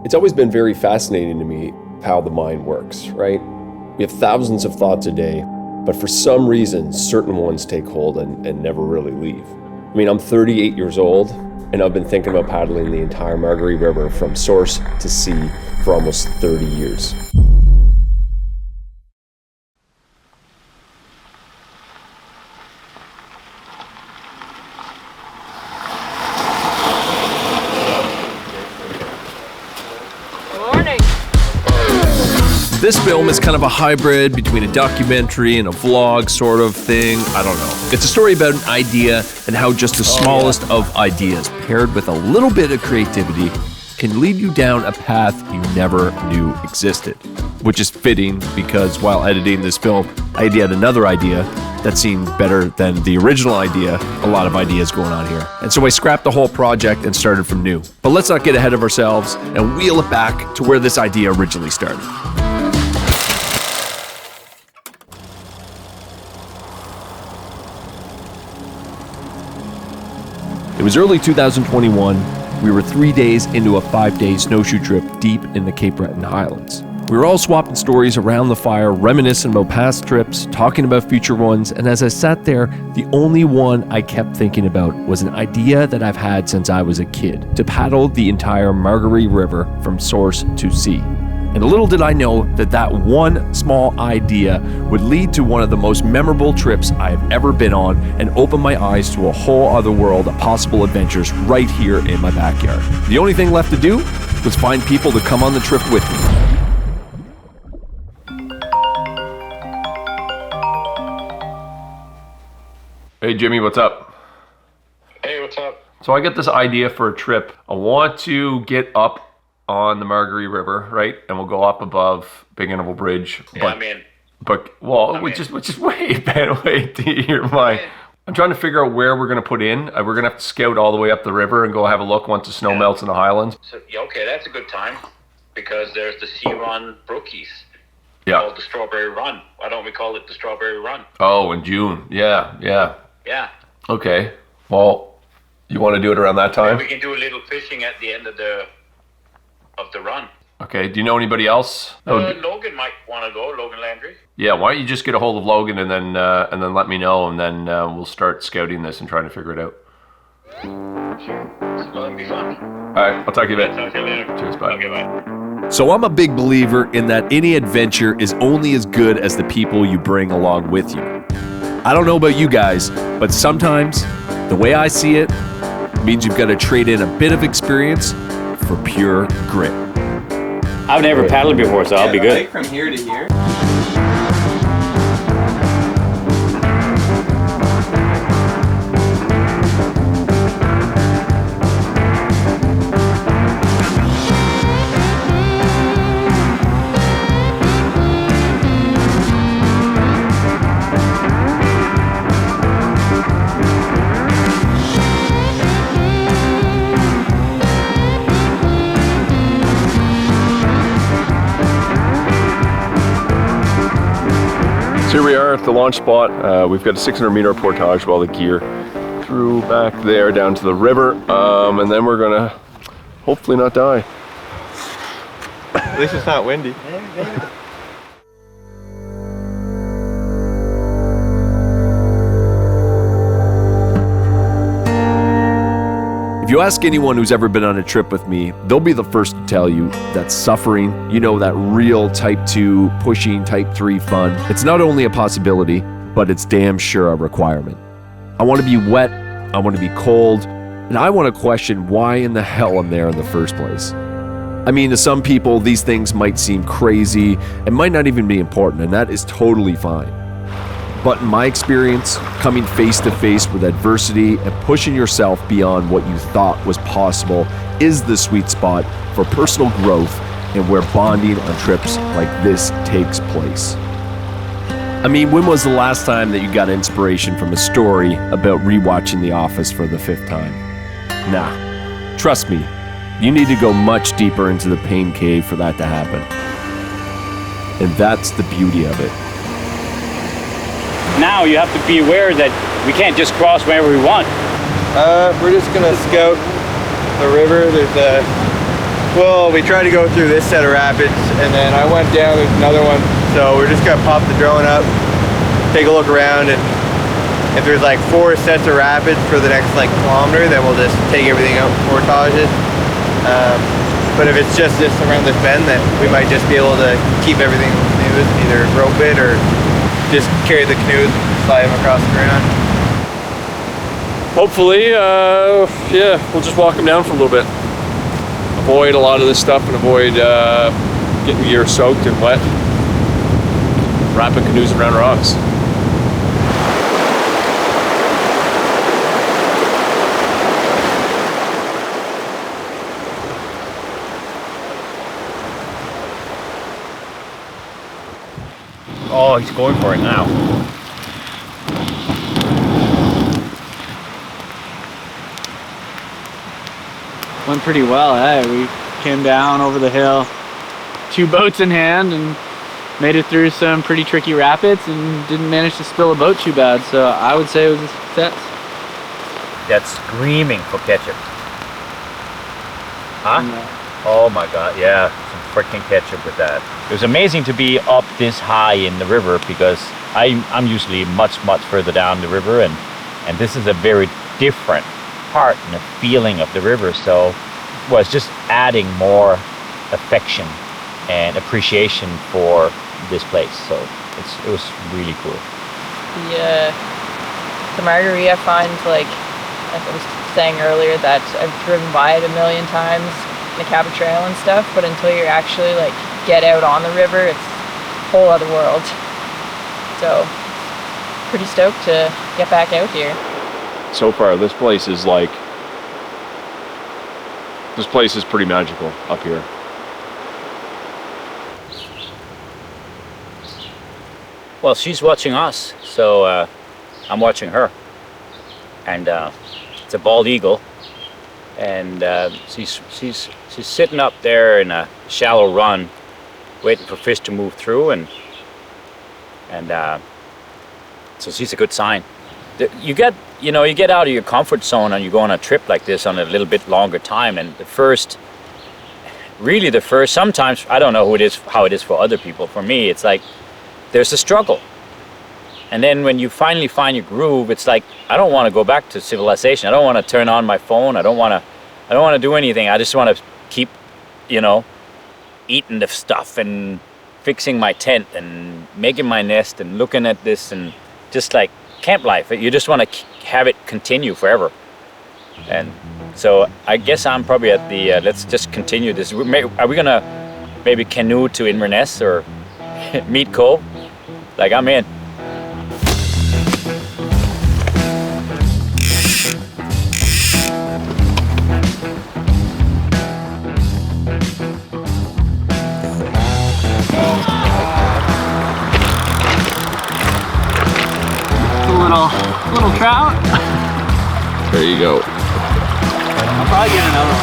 It's always been very fascinating to me how the mind works, right? We have thousands of thoughts a day, but for some reason, certain ones take hold and never really leave. I mean, I'm 38 years old, and I've been thinking about paddling the entire Margaree River from source to sea for almost 30 years. This film is kind of a hybrid between a documentary and a vlog sort of thing. I don't know. It's a story about an idea and how just the smallest of ideas paired with a little bit of creativity can lead you down a path you never knew existed. Which is fitting because while editing this film, I had another idea that seemed better than the original idea. A lot of ideas going on here. And so I scrapped the whole project and started from new. But let's not get ahead of ourselves and wheel it back to where this idea originally started. It was early 2021. We were 3 days into a 5-day snowshoe trip deep in the Cape Breton Highlands. We were all swapping stories around the fire, reminiscing about past trips, talking about future ones, and as I sat there, the only one I kept thinking about was an idea that I've had since I was a kid, to paddle the entire Margaree River from source to sea. And little did I know that that one small idea would lead to one of the most memorable trips I've ever been on and open my eyes to a whole other world of possible adventures right here in my backyard. The only thing left to do was find people to come on the trip with me. Hey Jimmy, what's up? Hey, what's up? So I get this idea for a trip. I want to get up on the Margaree River, right? And we'll go up above Big Interval Bridge. Yeah, I'm in. Which is way to hear my... I'm trying to figure out where we're going to put in. We're going to have to scout all the way up the river and go have a look once the snow melts in the highlands. So, okay, that's a good time because there's the Sea Run Brookies. Yeah. Called the Strawberry Run. Why don't we call it the Strawberry Run? Oh, in June. Yeah. Yeah. Okay. Well, you want to do it around that time? Maybe we can do a little fishing at the end of the run. Okay. Do you know anybody else? Logan might want to go. Logan Landry. Yeah. Why don't you just get a hold of Logan and then let me know, and then we'll start scouting this and trying to figure it out. Sure. So that'll be fun. All right. I'll talk to you a bit. Talk to you later. Cheers. Bye. Okay, bye. So I'm a big believer in that any adventure is only as good as the people you bring along with you. I don't know about you guys, but sometimes the way I see it means you've got to trade in a bit of experience for pure grit. I've never paddled before, so I'll be good. From here to here. Here we are at the launch spot. We've got a 600-meter portage of all the gear through back there down to the river, and then we're gonna hopefully not die. At least it's not windy. If you ask anyone who's ever been on a trip with me, they'll be the first to tell you that suffering, that real type 2 pushing type 3 fun, it's not only a possibility, but it's damn sure a requirement. I want to be wet, I want to be cold, and I want to question why in the hell I'm there in the first place. I mean, to some people, these things might seem crazy and might not even be important, and that is totally fine. But in my experience, coming face to face with adversity and pushing yourself beyond what you thought was possible is the sweet spot for personal growth and where bonding on trips like this takes place. I mean, when was the last time that you got inspiration from a story about rewatching The Office for the 5th time? Nah, trust me, you need to go much deeper into the pain cave for that to happen. And that's the beauty of it. Now you have to be aware that we can't just cross whenever we want. We're just gonna scout the river. There's a Well, we tried to go through this set of rapids, and then I went down, there's another one. So we're just gonna pop the drone up, take a look around, and if there's like 4 sets of rapids for the next like kilometer, then we'll just take everything out and portage it. But if it's just this around this bend, then we might just be able to keep everything in canoes, either rope it or just carry the canoes and slide them across the ground. Hopefully, yeah, we'll just walk them down for a little bit. Avoid a lot of this stuff and avoid getting gear soaked and wet. Wrapping canoes around rocks. Oh, he's going for it now. Went pretty well, eh? We came down over the hill, 2 boats in hand, and made it through some pretty tricky rapids and didn't manage to spill a boat too bad. So I would say it was a success. That's screaming for ketchup. Huh? Yeah. Oh my God, yeah, some freaking ketchup with that. It was amazing to be up this high in the river because I'm usually much further down the river, and this is a very different part and the feeling of the river, so was just adding more affection and appreciation for this place. So it was really cool. The Margaree, I find, like I was saying earlier, that I've driven by it a million times in the Cabot Trail and stuff, but until you actually like get out on the river, it's a whole other world. So pretty stoked to get back out here. So far, this place is pretty magical up here. Well, she's watching us, so I'm watching her, and it's a bald eagle, and she's sitting up there in a shallow run, waiting for fish to move through, and so she's a good sign. You get out of your comfort zone and you go on a trip like this on a little bit longer time, and the first, sometimes, I don't know how it is for other people. For me, it's like there's a struggle. And then when you finally find your groove, it's like, I don't want to go back to civilization. I don't want to turn on my phone. I don't want to do anything. I just want to keep, eating the stuff and fixing my tent and making my nest and looking at this, and just like camp life. You just want to have it continue forever. And so I guess I'm probably at the, let's just continue this. Are we going to maybe canoe to Inverness or Meat Cove? Like, I'm in. Little trout. There you go. I'll probably get another one.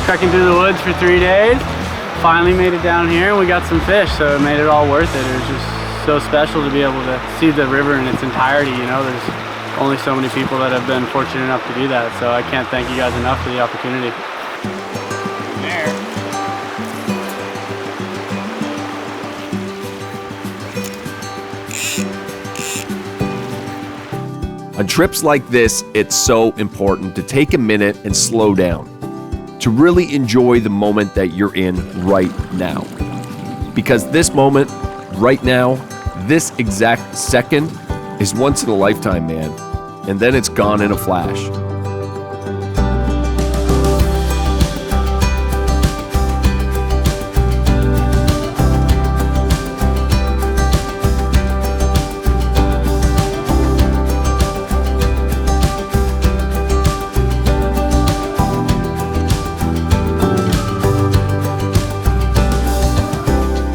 Trekking through the woods for 3 days. Finally made it down here and we got some fish, so it made it all worth it. It was just so special to be able to see the river in its entirety. There's only so many people that have been fortunate enough to do that, so I can't thank you guys enough for the opportunity. On trips like this, it's so important to take a minute and slow down, to really enjoy the moment that you're in right now. Because this moment, right now, this exact second, is once in a lifetime, man. And then it's gone in a flash.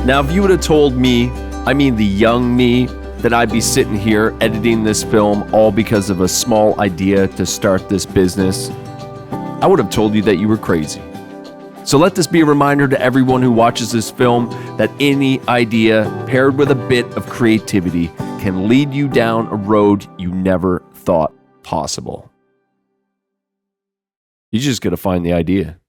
Now, if you would have told me, I mean the young me, that I'd be sitting here editing this film all because of a small idea to start this business, I would have told you that you were crazy. So let this be a reminder to everyone who watches this film that any idea paired with a bit of creativity can lead you down a road you never thought possible. You just got to find the idea.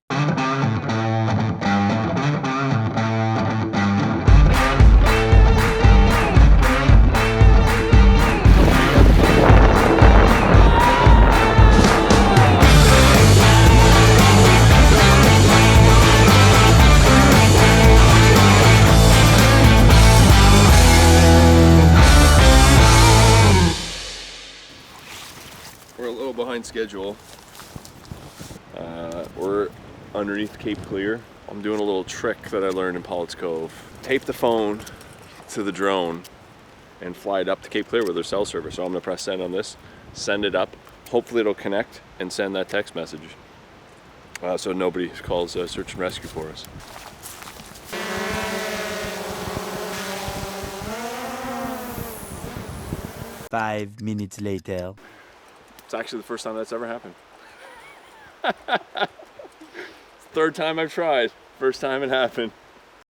We're a little behind schedule. We're underneath Cape Clear. I'm doing a little trick that I learned in Pollett's Cove. Tape the phone to the drone and fly it up to Cape Clear with their cell service. So I'm gonna press send on this, send it up. Hopefully it'll connect and send that text message. So nobody calls search and rescue for us. Five minutes later. It's actually the first time that's ever happened. Third time I've tried. First time it happened.